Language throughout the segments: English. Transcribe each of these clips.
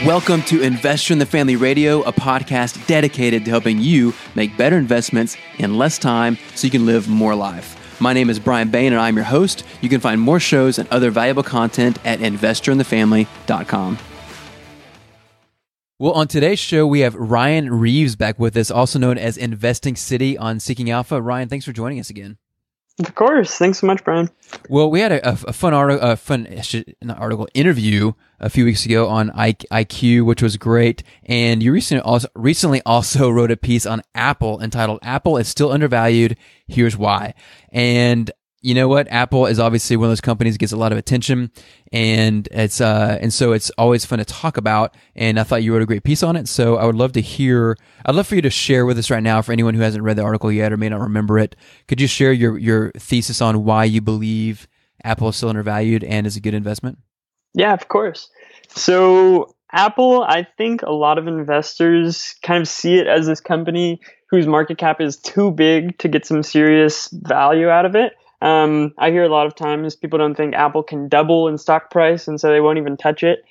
Welcome to Investor in the Family Radio, a podcast dedicated to helping you make better investments in less time so you can live more life. My name is Brian Bain and I'm your host. You can find more shows and other valuable content at investorinthefamily.com. Well, on today's show, we have Ryan Reeves back with us, also known as Investing City on Seeking Alpha. Ryan, thanks for joining us again. Of course. Thanks so much, Brian. Well, we had a fun interview a few weeks ago on IQ, which was great. And you recently also wrote a piece on Apple entitled "Apple is Still Undervalued. Here's Why." And you know what? Apple is obviously one of those companies that gets a lot of attention, and so it's always fun to talk about. And I thought you wrote a great piece on it, so I'd love for you to share with us right now, for anyone who hasn't read the article yet or may not remember it. Could you share your thesis on why you believe Apple is still undervalued and is a good investment? Yeah, of course. So Apple, I think a lot of investors kind of see it as this company whose market cap is too big to get some serious value out of it. I hear a lot of times people don't think Apple can double in stock price, and so they won't even touch it.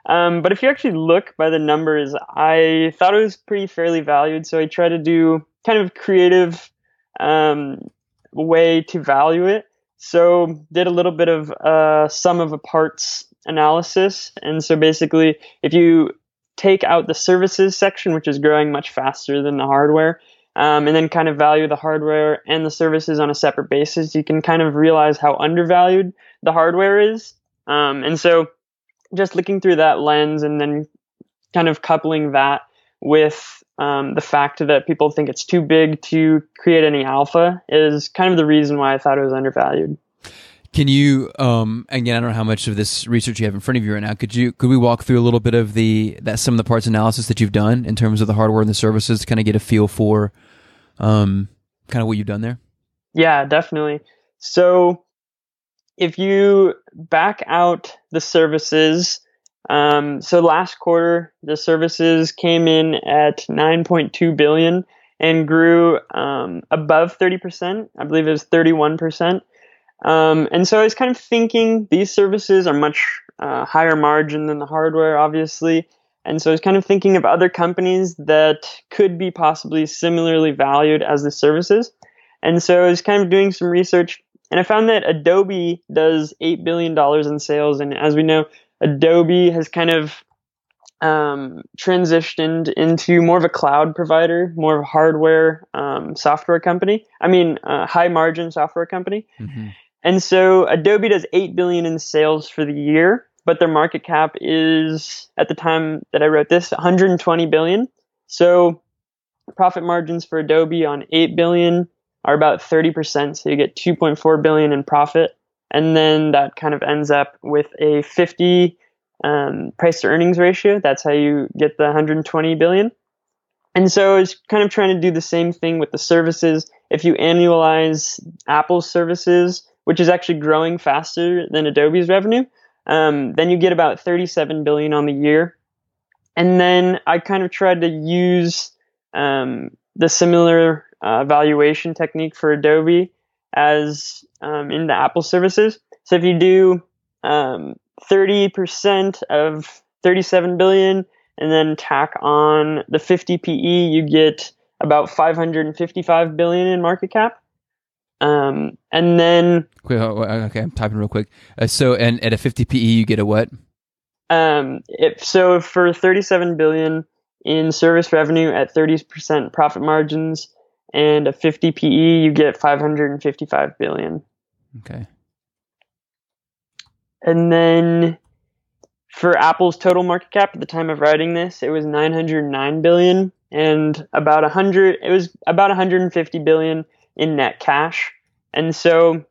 But if you actually look by the numbers, I thought it was pretty fairly valued. So I tried to do kind of creative way to value it. So did a little bit of sum of the parts analysis. And so basically, if you take out the services section, which is growing much faster than the hardware, and then kind of value the hardware and the services on a separate basis, you can kind of realize how undervalued the hardware is. And so just looking through that lens and then kind of coupling that with the fact that people think it's too big to create any alpha is kind of the reason why I thought it was undervalued. Can you, again, I don't know how much of this research you have in front of you right now. Could we walk through a little bit of that some of the parts analysis that you've done in terms of the hardware and the services to kind of get a feel for kind of what you've done there? Yeah, definitely. So if you back out the services, so last quarter, the services came in at 9.2 billion and grew above 30%. I believe it was 31%. And so I was kind of thinking these services are much higher margin than the hardware, obviously. And so I was kind of thinking of other companies that could be possibly similarly valued as the services. And so I was kind of doing some research, and I found that Adobe does $8 billion in sales. And as we know, Adobe has kind of transitioned into more of a cloud provider, more of a hardware software company. High margin software company. Mm-hmm. And so Adobe does $8 billion in sales for the year, but their market cap is, at the time that I wrote this, $120 billion. So profit margins for Adobe on $8 billion are about 30%. So you get $2.4 billion in profit. And then that kind of ends up with a 50 price to earnings ratio. That's how you get the $120 billion. And so I was kind of trying to do the same thing with the services. If you annualize Apple's services, which is actually growing faster than Adobe's revenue, then you get about 37 billion on the year. And then I kind of tried to use the similar valuation technique for Adobe as in the Apple services. So if you do 30% of 37 billion and then tack on the 50 PE, you get about 555 billion in market cap. And then okay, I'm typing real quick. So at a 50 PE, you get a what? So for 37 billion in service revenue at 30% profit margins and a 50 PE, you get 555 billion. Okay. And then for Apple's total market cap at the time of writing this, it was 909 billion and about 150 billion in net cash. And so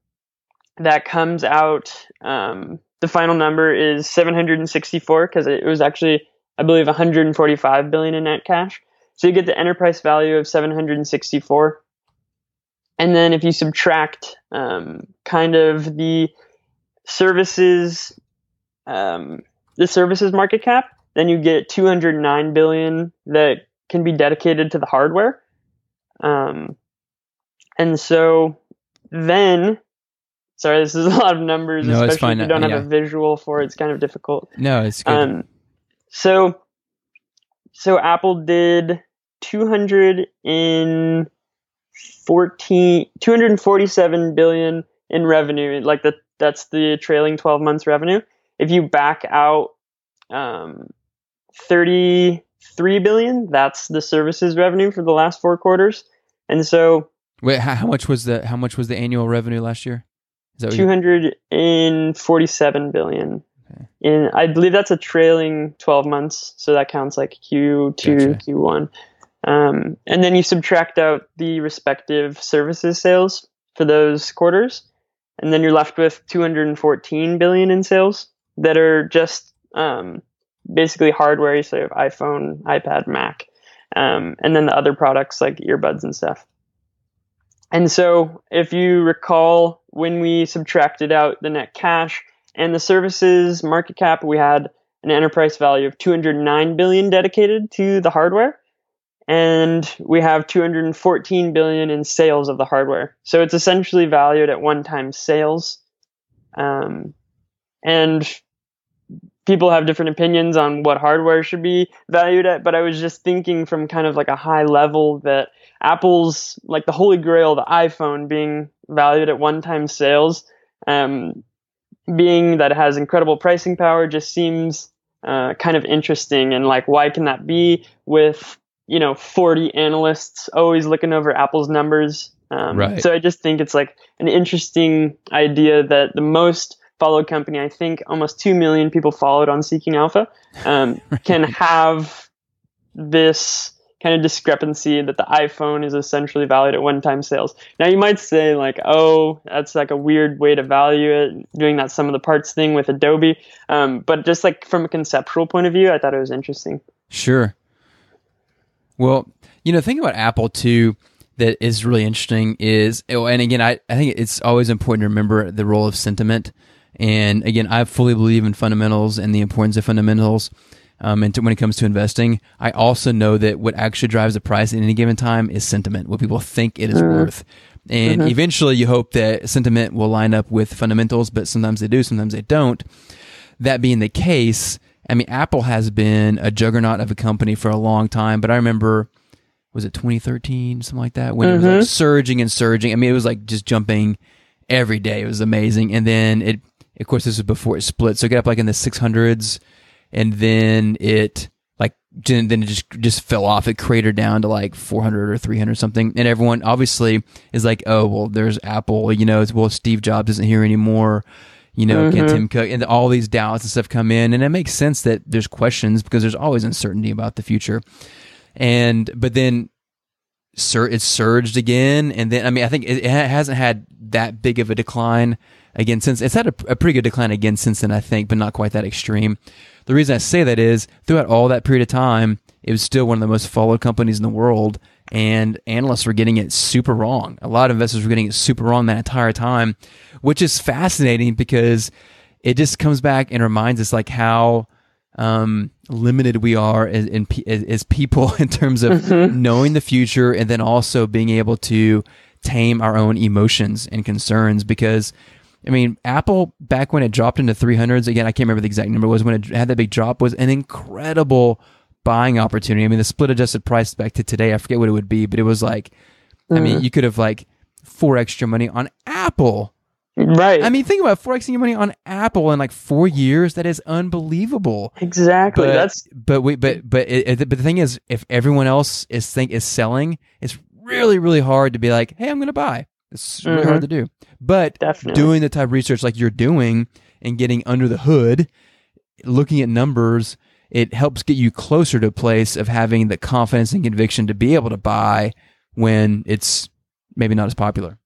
that comes out, the final number is 764 because it was actually, I believe, 145 billion in net cash. So you get the enterprise value of 764. And then if you subtract kind of the services market cap, then you get 209 billion that can be dedicated to the hardware. And so then, sorry, this is a lot of numbers, no, especially if you don't have a visual for it. It's kind of difficult. No, it's good. So So Apple did 247 billion in revenue. Like that's the trailing 12 months revenue. If you back out 33 billion, that's the services revenue for the last 4 quarters. And so wait, how much was the annual revenue last year? Is that 247 billion. Okay. And I believe that's a trailing 12 months, so that counts like Q2, Gotcha. Q1. And then you subtract out the respective services sales for those quarters, and then you're left with 214 billion in sales that are just basically hardware, so you have iPhone, iPad, Mac, and then the other products like earbuds and stuff. And so if you recall, when we subtracted out the net cash and the services market cap, we had an enterprise value of 209 billion dedicated to the hardware, and we have 214 billion in sales of the hardware. So it's essentially valued at one-time sales. And people have different opinions on what hardware should be valued at, but I was just thinking from kind of like a high level that Apple's like the holy grail, the iPhone, being valued at one-time sales, being that it has incredible pricing power, just seems kind of interesting. And like, why can that be with 40 analysts always looking over Apple's numbers? Right. So I just think it's like an interesting idea that the most followed company, I think almost 2 million people followed on Seeking Alpha, can have this kind of discrepancy that the iPhone is essentially valued at one-time sales. Now you might say like, oh, that's like a weird way to value it, doing that sum of the parts thing with Adobe. But just like from a conceptual point of view, I thought it was interesting. Sure. Well, the thing about Apple too that is really interesting is, and again, I think it's always important to remember the role of sentiment. And again, I fully believe in fundamentals and the importance of fundamentals. And when it comes to investing, I also know that what actually drives the price at any given time is sentiment, what people think it is worth. And eventually you hope that sentiment will line up with fundamentals, but sometimes they do, sometimes they don't. That being the case, I mean, Apple has been a juggernaut of a company for a long time, but I remember, was it 2013, something like that, when it was like surging and surging. I mean, it was like just jumping every day. It was amazing. And then of course, this was before it split, so it got up like in the 600s, and then it just fell off. It cratered down to like 400 or 300 something, and everyone obviously is like, oh, well, there's Apple, well, Steve Jobs isn't here anymore, again, Tim Cook, and all these doubts and stuff come in, and it makes sense that there's questions because there's always uncertainty about the future. But then it surged again, and then, I mean, I think it hasn't had that big of a decline again since. It's had a pretty good decline again since then, I think, but not quite that extreme. The reason I say that is throughout all that period of time, it was still one of the most followed companies in the world, and analysts were getting it super wrong. A lot of investors were getting it super wrong that entire time, which is fascinating because it just comes back and reminds us like how limited we are as people in terms of knowing the future, and then also being able to tame our own emotions and concerns. Because I mean, Apple, back when it dropped into 300s, again, I can't remember the exact number, was when it had that big drop, was an incredible buying opportunity. I mean, the split adjusted price back to today, I forget what it would be, but it was like, I mean, you could have like 4x your money on Apple. Right. I mean, think about 4xing your money on Apple in like 4 years. That is unbelievable. Exactly. But the thing is, if everyone else is selling, it's really, really hard to be like, hey, I'm going to buy. It's really hard to do. But doing the type of research like you're doing and getting under the hood, looking at numbers, it helps get you closer to a place of having the confidence and conviction to be able to buy when it's maybe not as popular.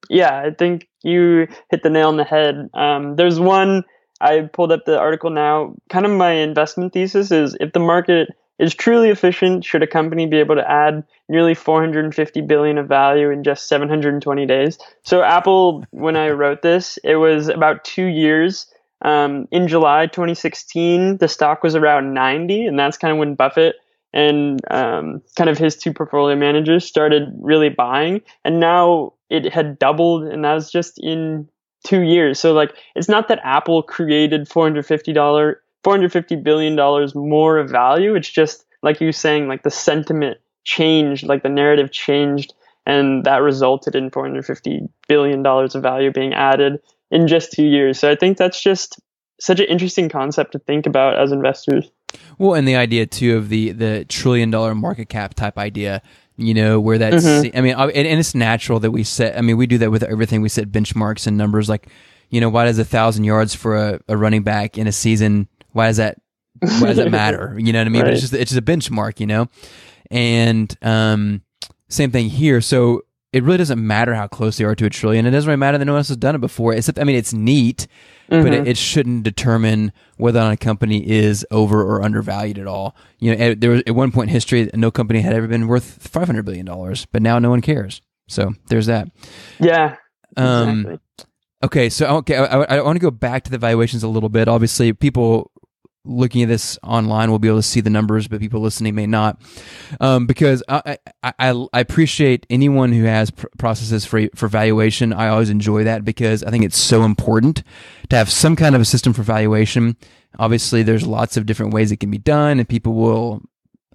Yeah, I think you hit the nail on the head. There's one, I pulled up the article now. Kind of my investment thesis is, if the market is truly efficient, should a company be able to add nearly 450 billion of value in just 720 days? So Apple, when I wrote this, it was about 2 years. In July 2016, the stock was around 90, and that's kind of when Buffett and kind of his two portfolio managers started really buying. And now it had doubled, and that was just in 2 years. So like, it's not that Apple created $450 billion more of value. It's just like you saying, like the sentiment changed, like the narrative changed, and that resulted in $450 billion of value being added in just 2 years. So I think that's just such an interesting concept to think about as investors. Well, and the idea too of the $1 trillion market cap type idea, where that's, I mean, and it's natural that we set, I mean, we do that with everything. We set benchmarks and numbers like, why does 1,000 yards for a running back in a season, why does that matter? You know what I mean? Right. But it's just a benchmark, and same thing here. So it really doesn't matter how close they are to $1 trillion. It doesn't really matter that no one else has done it before. Except, I mean, it's neat, but it shouldn't determine whether or not a company is over or undervalued at all. There was at one point in history, no company had ever been worth $500 billion, but now no one cares. So there's that. Yeah. Exactly. Okay, so I want to go back to the valuations a little bit. Obviously, people looking at this online will be able to see the numbers, but people listening may not, because I appreciate anyone who has processes for valuation. I always enjoy that because I think it's so important to have some kind of a system for valuation. Obviously, there's lots of different ways it can be done, and people will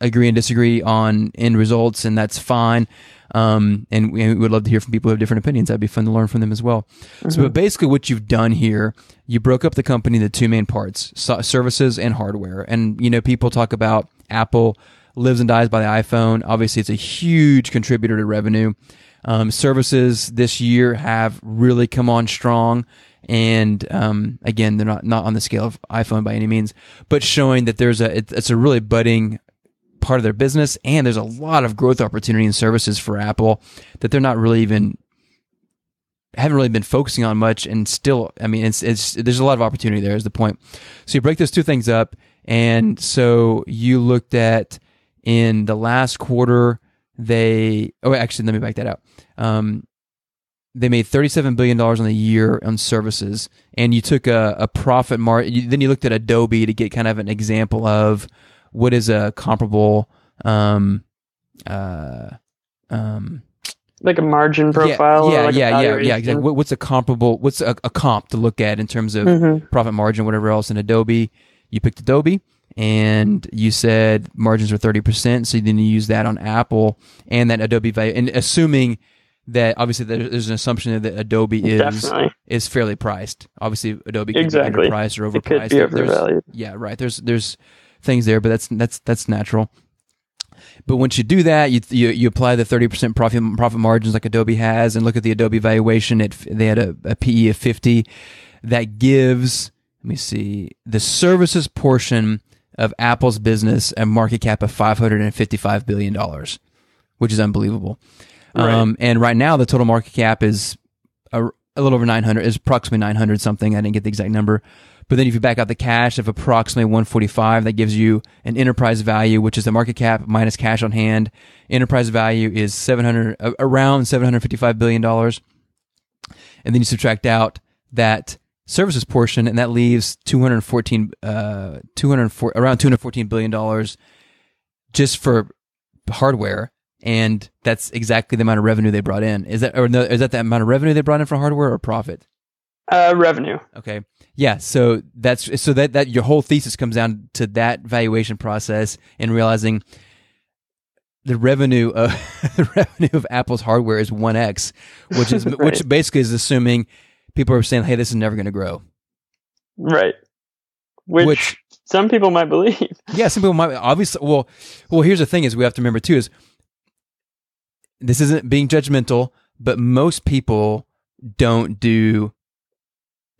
agree and disagree on end results, and that's fine. And we would love to hear from people who have different opinions. That'd be fun to learn from them as well. So, but basically what you've done here, you broke up the company into two main parts, services and hardware. And, people talk about Apple lives and dies by the iPhone. Obviously, it's a huge contributor to revenue. Services this year have really come on strong. And again, they're not on the scale of iPhone by any means, but showing that it's a really budding part of their business, and there's a lot of growth opportunity in services for Apple that they're not really haven't really been focusing on much. And still, I mean, there's a lot of opportunity there is the point. So you break those two things up, and so you looked at in the last quarter actually let me back that out. They made $37 billion on the year on services, and you took a profit margin. Then you looked at Adobe to get kind of an example of what is a comparable, like a margin profile? Yeah, exactly. What's a comparable? What's a comp to look at in terms of profit margin, whatever else in Adobe? You picked Adobe, and you said margins are 30%. So then you use that on Apple and that Adobe value, and assuming that obviously there's an assumption that Adobe is fairly priced. Obviously, Adobe can be underpriced or overpriced. It could be overvalued. Yeah, right. There's things there, but that's natural. But once you do that, you apply the 30% profit margins like Adobe has, and look at the Adobe valuation. They had a PE of 50. That gives, let me see, the services portion of Apple's business a market cap of $555 billion, which is unbelievable. Right. And right now, the total market cap is a little over 900, is approximately 900 something. I didn't get the exact number. But then if you back out the cash of approximately 145, that gives you an enterprise value, which is the market cap minus cash on hand. Enterprise value is around $755 billion. And then you subtract out that services portion, and that leaves around $214 billion just for hardware. And that's exactly the amount of revenue they brought in. Is that the amount of revenue they brought in for hardware or profit? Revenue. Okay. Yeah. So that your whole thesis comes down to that valuation process and realizing the revenue of Apple's hardware is 1x, which is right. which basically is assuming people are saying, hey, this is never going to grow. Right. Which some people might believe. Yeah, some people might. Obviously, well, here's the thing: is we have to remember too is this isn't being judgmental, but most people don't do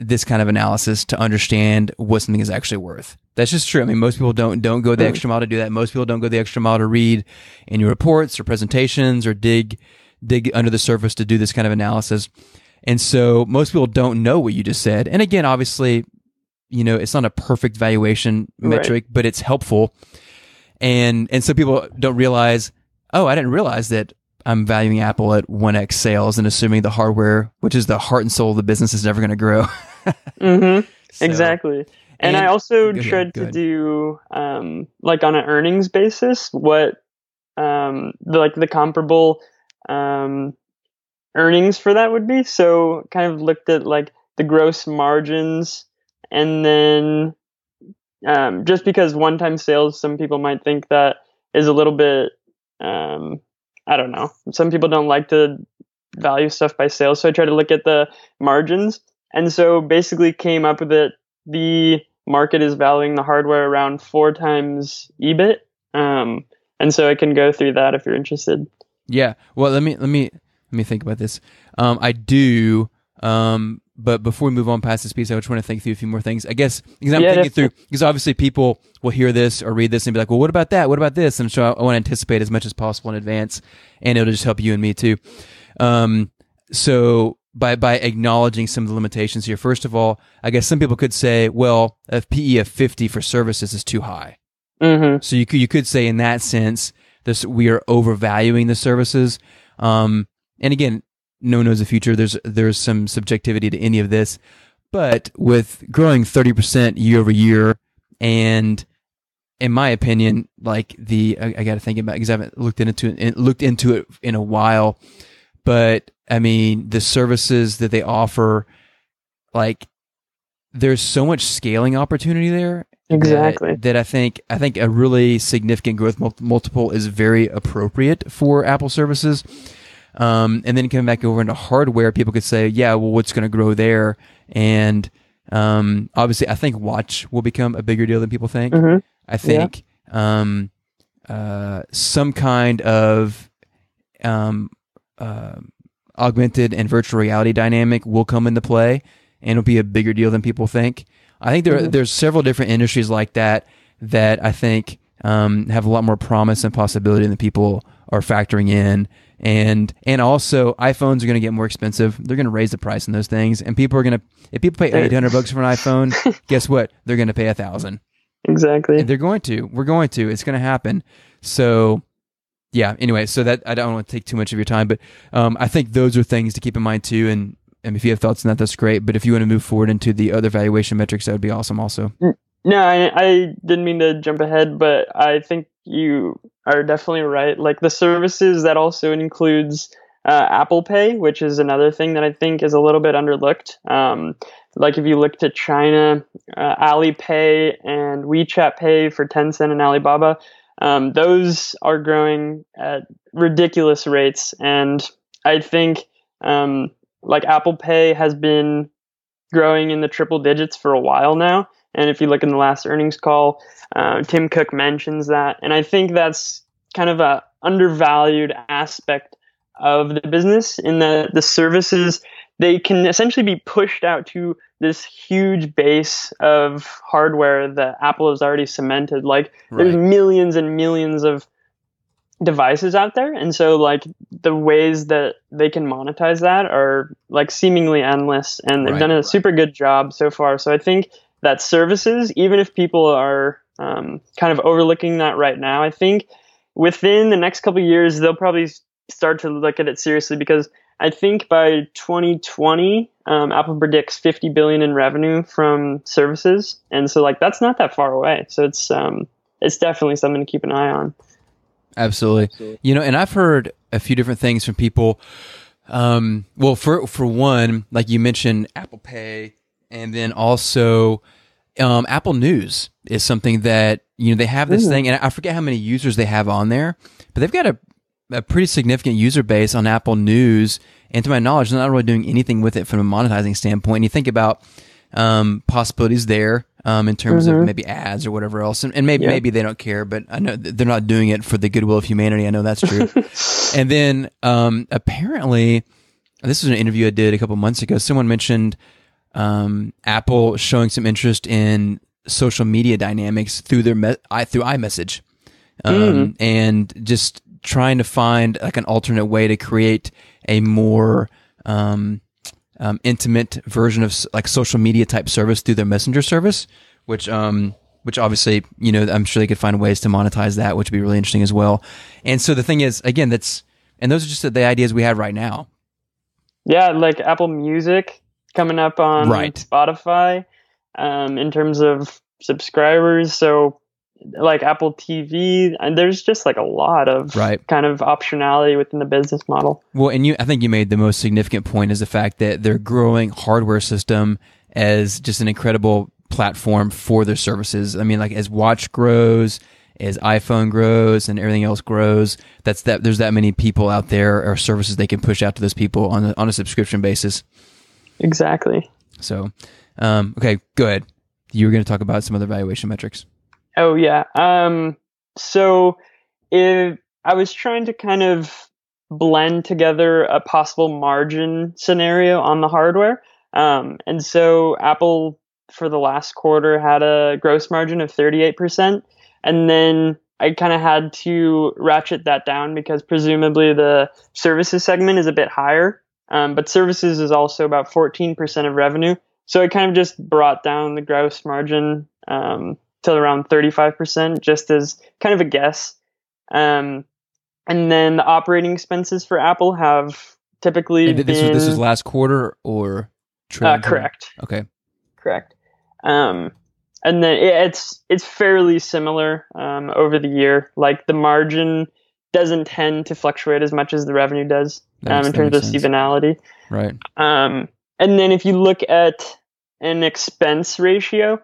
this kind of analysis to understand what something is actually worth. That's just true. I mean, most people don't go the extra mile to do that. Most people don't go the extra mile to read annual reports or presentations or dig under the surface to do this kind of analysis. And so most people don't know what you just said. And again, obviously, it's not a perfect valuation metric, but it's helpful. And so people don't realize, oh, I didn't realize that I'm valuing Apple at 1x sales and assuming the hardware, which is the heart and soul of the business, is never going to grow. So, exactly. And I also tried to do, like on an earnings basis, what, the comparable, earnings for that would be. So kind of looked at like the gross margins, and then, just because one-time sales, some people might think that is a little bit, I don't know. Some people don't like to value stuff by sales, so I try to look at the margins. And so basically came up with it. The market is valuing the hardware around 4 times EBIT. And so I can go through that if you're interested. Yeah. Well, let me think about this. I do. But before we move on past this piece, I just want to think through a few more things. I guess because I'm thinking through, because obviously people will hear this or read this and be like, well, what about that? What about this? And so I want to anticipate as much as possible in advance, and it'll just help you and me too. So by acknowledging some of the limitations here, first of all, I guess some people could say, well, a PE of 50 for services is too high. Mm-hmm. So you could say in that sense, we are overvaluing the services. And again, no one knows the future. There's some subjectivity to any of this, but with growing 30% year over year, and in my opinion, like I got to think about it because I haven't looked into it in a while. But I mean, the services that they offer, like there's so much scaling opportunity there. Exactly. That I think a really significant growth multiple is very appropriate for Apple services. And then coming back over into hardware, people could say, yeah, well, what's going to grow there? And obviously, I think watch will become a bigger deal than people think. Mm-hmm. I think some kind of augmented and virtual reality dynamic will come into play, and it'll be a bigger deal than people think. I think there's several different industries like that I think have a lot more promise and possibility than people are factoring in. And also iPhones are going to get more expensive. They're going to raise the price on those things, and if people pay $800 for an iPhone, guess what? They're going to pay $1,000. Exactly. And we're going to, it's going to happen. So yeah, anyway, so that I don't want to take too much of your time, but I think those are things to keep in mind too. And if you have thoughts on that, that's great. But if you want to move forward into the other valuation metrics, that would be awesome also. No, I didn't mean to jump ahead, but I think you are definitely right. Like the services, that also includes Apple Pay, which is another thing that I think is a little bit underlooked. Like if you look to China, Alipay and WeChat Pay for Tencent and Alibaba, those are growing at ridiculous rates. And I think like Apple Pay has been growing in the triple digits for a while now. And if you look in the last earnings call, Tim Cook mentions that. And I think that's kind of a undervalued aspect of the business, in that the services, they can essentially be pushed out to this huge base of hardware that Apple has already cemented. Like there's millions and millions of devices out there. And so like the ways that they can monetize that are like seemingly endless, and they've done a super good job so far. So I think that services, even if people are kind of overlooking that right now, I think within the next couple of years, they'll probably start to look at it seriously, because I think by 2020, Apple predicts 50 billion in revenue from services. And so like, that's not that far away. So it's definitely something to keep an eye on. Absolutely. You know, and I've heard a few different things from people. Well, for one, like you mentioned, Apple Pay. And then also, Apple News is something that, you know, they have this thing, and I forget how many users they have on there, but they've got a pretty significant user base on Apple News. And to my knowledge, they're not really doing anything with it from a monetizing standpoint. And you think about possibilities there in terms of maybe ads or whatever else. And maybe they don't care, but I know they're not doing it for the goodwill of humanity. I know that's true. And then apparently, this was an interview I did a couple months ago. Someone mentioned Apple showing some interest in social media dynamics through through iMessage, and just trying to find like an alternate way to create a more intimate version of like social media type service through their messenger service, which obviously, you know, I'm sure they could find ways to monetize that, which would be really interesting as well. And so the thing is, again, those are just the ideas we have right now. Yeah, like Apple Music coming up on Spotify, in terms of subscribers. So like Apple TV, and there's just like a lot of kind of optionality within the business model. Well, and I think you made the most significant point, is the fact that their growing hardware system as just an incredible platform for their services. I mean, like as Watch grows as iPhone grows and everything else grows, there's that many people out there or services they can push out to those people on a subscription basis. Exactly. So, okay, go ahead. You were going to talk about some other valuation metrics. Oh yeah. So if I was trying to kind of blend together a possible margin scenario on the hardware. And so Apple for the last quarter had a gross margin of 38%. And then I kind of had to ratchet that down because presumably the services segment is a bit higher. But services is also about 14% of revenue. So I kind of just brought down the gross margin to around 35%, just as kind of a guess. And then the operating expenses for Apple have typically been... This was last quarter or... correct. Okay. Correct. And then it's fairly similar over the year. Like the margin doesn't tend to fluctuate as much as the revenue does in terms of seasonality. Right. And then if you look at an expense ratio,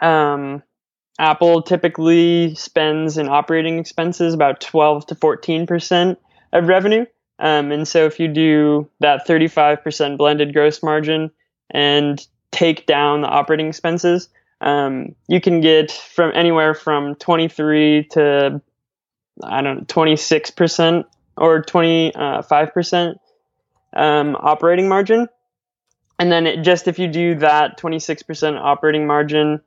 Apple typically spends in operating expenses about 12 to 14% of revenue. And so if you do that 35% blended gross margin and take down the operating expenses, you can get from anywhere from 23 to, 26% or 25% operating margin. And then if you do that 26% operating margin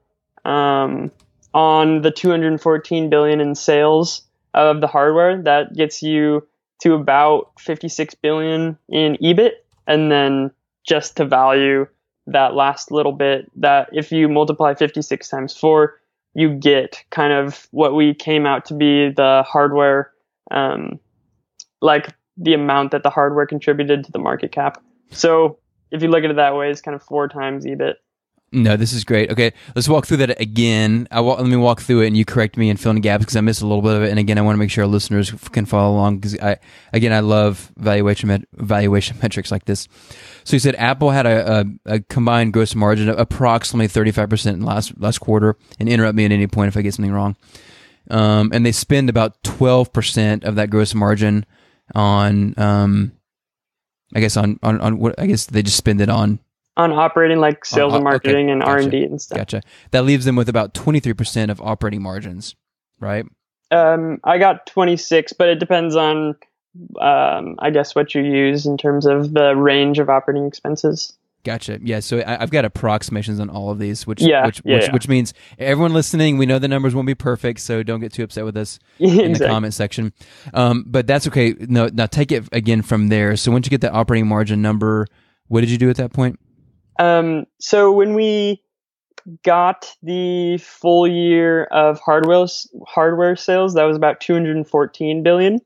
on the 214 billion in sales of the hardware, that gets you to about 56 billion in EBIT. And then just to value that last little bit, that if you multiply 56 times 4, you get kind of what we came out to be the hardware, like the amount that the hardware contributed to the market cap. So if you look at it that way, it's kind of 4 times EBIT. No, this is great. Okay, let's walk through that again. Let me walk through it, and you correct me and fill in the gaps because I missed a little bit of it. And again, I want to make sure our listeners can follow along because I love valuation metrics like this. So you said Apple had a combined gross margin of approximately 35% in last quarter. And interrupt me at any point if I get something wrong. And they spend about 12% of that gross margin on I guess on what I guess they just spend it on operating, like sales and marketing and gotcha. R&D and stuff. Gotcha. That leaves them with about 23% of operating margins, right? I got 26, but it depends on, I guess, what you use in terms of the range of operating expenses. Gotcha. Yeah. So I've got approximations on all of these, which means everyone listening, we know the numbers won't be perfect, so don't get too upset with us in the comment section. But that's okay. No, now take it again from there. So once you get the operating margin number, what did you do at that point? So when we got the full year of hardware sales, that was about 214 billion.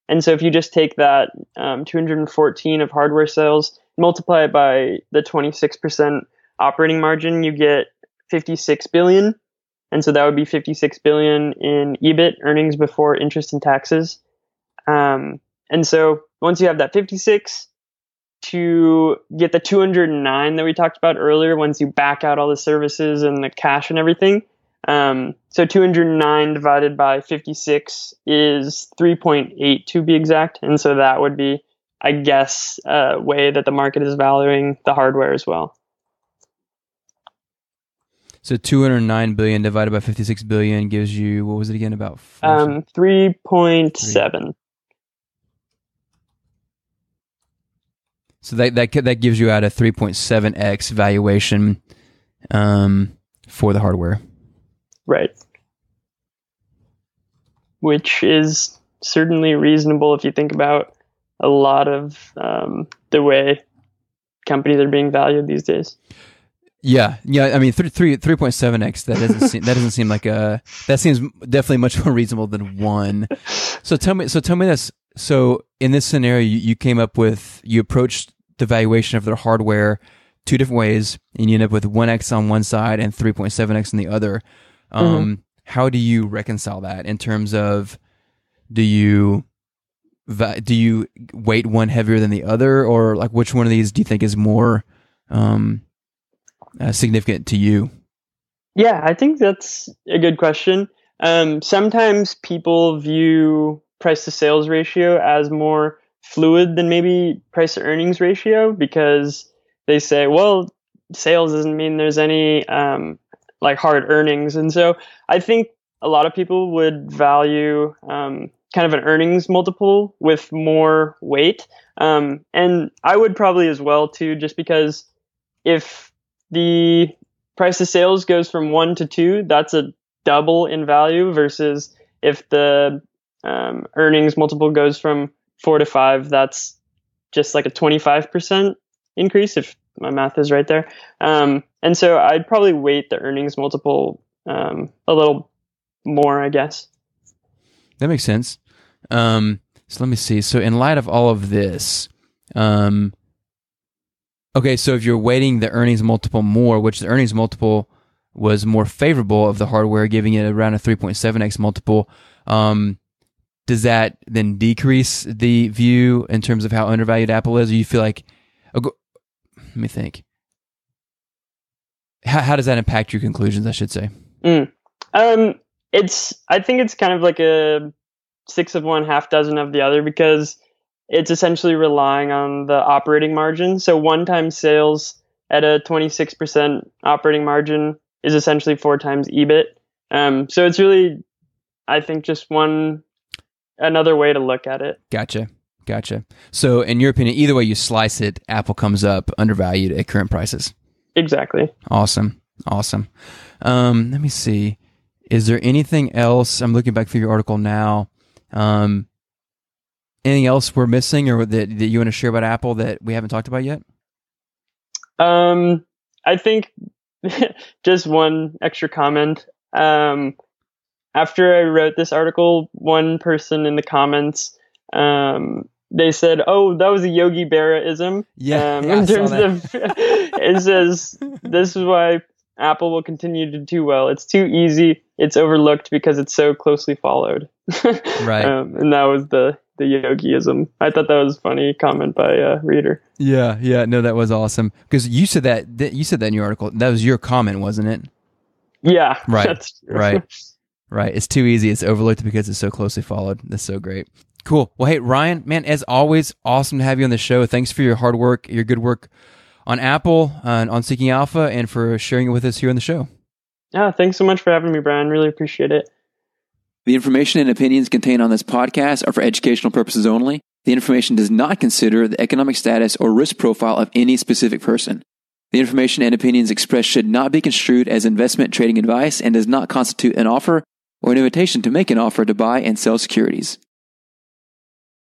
And so if you just take that 214 of hardware sales, multiply it by the 26% operating margin, you get 56 billion. And so that would be 56 billion in EBIT, earnings before interest and taxes. And so once you have that 56, to get the 209 that we talked about earlier, once you back out all the services and the cash and everything. So 209 divided by 56 is 3.8 to be exact. And so that would be, I guess, a way that the market is valuing the hardware as well. So 209 billion divided by 56 billion gives you, what was it again, about 3.7. So that gives you out a 3.7x valuation for the hardware. Right. Which is certainly reasonable if you think about a lot of the way companies are being valued these days. Yeah. I mean, 3.7x. That doesn't seem like that seems definitely much more reasonable than 1. So tell me this. So in this scenario, you approached the valuation of their hardware 2 different ways, and you end up with 1x on one side and 3.7x on the other. How do you reconcile that in terms of do you weight one heavier than the other, or like which one of these do you think is more significant to you? Yeah, I think that's a good question. Sometimes people view price to sales ratio as more fluid than maybe price to earnings ratio, because they say, well, sales doesn't mean there's any like hard earnings. And so I think a lot of people would value kind of an earnings multiple with more weight. And I would probably as well too, just because if the price to sales goes from 1 to 2, that's a double in value, versus if the earnings multiple goes from 4 to 5, that's just like a 25% increase, if my math is right there. And so I'd probably weight the earnings multiple a little more, I guess. That makes sense. So let me see. So in light of all of this, okay, so if you're weighting the earnings multiple more, which the earnings multiple was more favorable of the hardware, giving it around a 3.7x multiple, does that then decrease the view in terms of how undervalued Apple is? Or you feel like, let me think. How does that impact your conclusions, I should say? I think it's kind of like a 6 of one, half dozen of the other, because it's essentially relying on the operating margin. So one-time sales at a 26% operating margin is essentially 4 times EBIT. So it's really, I think, just another way to look at it. Gotcha. So in your opinion, either way you slice it, Apple comes up undervalued at current prices. Exactly. Awesome. Let me see. Is there anything else? I'm looking back through your article now. Anything else we're missing, or that you want to share about Apple that we haven't talked about yet? I think just one extra comment. After I wrote this article, one person in the comments, they said, "Oh, that was a Yogi Berra-ism." Yeah, in terms of, it says, "This is why Apple will continue to do well. It's too easy. It's overlooked because it's so closely followed." Right. And that was the Yogiism. I thought that was a funny comment by a reader. Yeah. No, that was awesome, because you said that in your article. That was your comment, wasn't it? Yeah. Right. That's true. Right. It's too easy. It's overlooked because it's so closely followed. That's so great. Cool. Well, hey, Ryan, man, as always, awesome to have you on the show. Thanks for your hard work, your good work on Apple, and on Seeking Alpha, and for sharing it with us here on the show. Yeah, thanks so much for having me, Brian. Really appreciate it. The information and opinions contained on this podcast are for educational purposes only. The information does not consider the economic status or risk profile of any specific person. The information and opinions expressed should not be construed as investment trading advice and does not constitute an offer or an invitation to make an offer to buy and sell securities.